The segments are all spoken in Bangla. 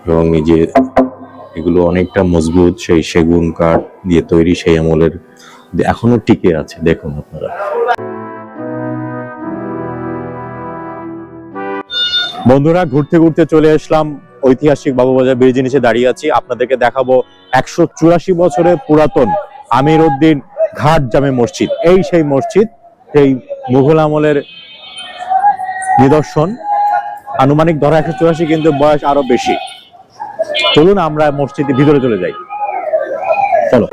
এবং এই যে এগুলো অনেকটা মজবুত, সেই সেগুন কাঠ দিয়ে তৈরি, সেই আমলের, এখনো টিকে আছে। দেখুন আপনারা। বন্ধুরা, ঘুরতে ঘুরতে চলে আসলাম ঐতিহাসিক বাবুবাজার ব্রিজের নিচে দাঁড়িয়ে আছি। আপনাদেরকে দেখাবো 184 বছরের পুরাতন আমির উদ্দিন ঘাট জামে মসজিদ। এই সেই মসজিদ, সেই মুঘল আমলের নিদর্শন। আনুমানিক ধরা 184, কিন্তু বয়স আরো বেশি। চলুন আমরা মসজিদের ভিতরে চলে যাই। চলো।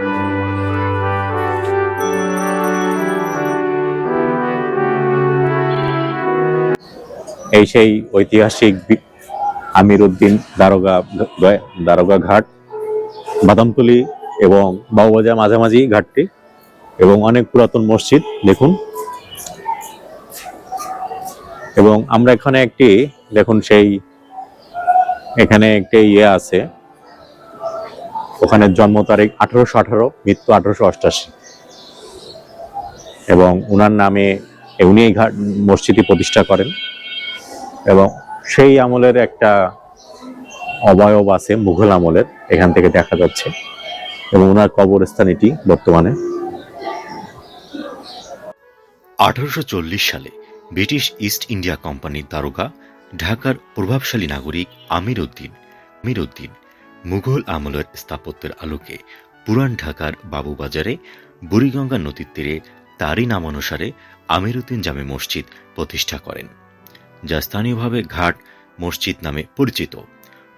এই সেই ঐতিহাসিক আমির উদ্দিন দারোগা ঘাট, বাদামতলী এবং বাবুবাজার মাঝামাঝি ঘাটটি, এবং অনেক পুরাতন মসজিদ দেখুন। এবং আমরা এখানে একটি দেখুন, সেই এখানে একটি আছে, ওখানে জন্ম তারিখ 1818, মৃত্যু 1888, এবং উনার নামে উনি এই মসজিদটি প্রতিষ্ঠা করেন। এবং সেই আমলের একটা অবয়ব আছে মুঘল আমলের, এখান থেকে দেখা যাচ্ছে, এবং ওনার কবরস্থান এটি বর্তমানে। 1840 সালে ব্রিটিশ ইস্ট ইন্ডিয়া কোম্পানির দারোগা, ঢাকার প্রভাবশালী নাগরিক আমির উদ্দিন মুঘল আমলের স্থাপত্যের আলোকে পুরান ঢাকার বাবুবাজারে বুড়িগঙ্গা নদীর তীরে তারই নামানুসারে আমির উদ্দিন জামে মসজিদ প্রতিষ্ঠা করেন, যা স্থানীয়ভাবে ঘাট মসজিদ নামে পরিচিত।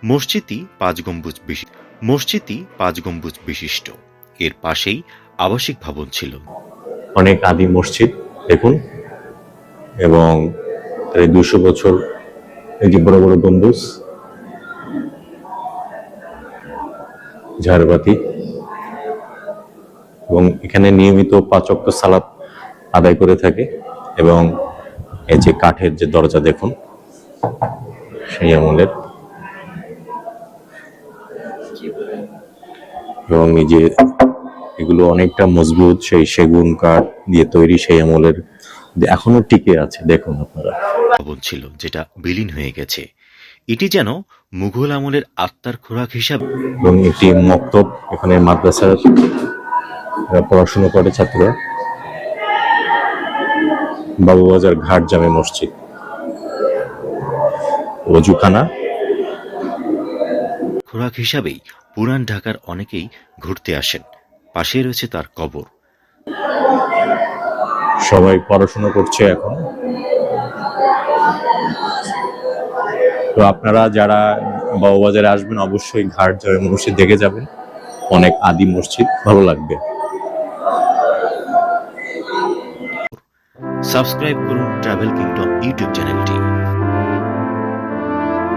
মসজিদটি 5 গম্বুজ বিশিষ্ট। এর পাশেই আবাসিক ভবন ছিল। অনেক আদি মসজিদ দেখুন, এবং 200 বছর, এই যে বড় বড় গম্বুজ, ঝাড়বাতি, এবং এখানে নিয়মিত 5 ওয়াক্ত সালাত আদায় করে থাকে। এবং এই যে কাঠের যে দরজা দেখুন, সেই আমলের, এবং এই যে এগুলো অনেকটা মজবুত, সেই সেগুন কাঠ দিয়ে তৈরি, সেই আমলের, এখনো টিকে আছে। দেখুন আপনারা। ভবন ছিল যেটা বিলীন হয়ে গেছে। এটি যেন মুঘল আমলের আত্মার খোরাক হিসাবে। এবং একটি মক্তব, এখানে মাদ্রাসার পড়াশোনা করে ছাত্ররা। বাবুবাজার ঘাট জামে মসজিদ, ওযুখানা। খোরাক হিসাবেই পুরান ঢাকার অনেকেই ঘুরতে আসেন। পাশে রয়েছে তার কবর। সবাই পড়াশোনা করছে এখন। তো আপনারা যারা বাবুবাজারে আসবেন, অবশ্যই ঘাট জামে মসজিদ দেখে যাবেন। অনেক আদি মসজিদ, ভালো লাগবে। সাবস্ক্রাইব করুন ট্রাভেল কিংডম ইউটিউব চ্যানেলটি।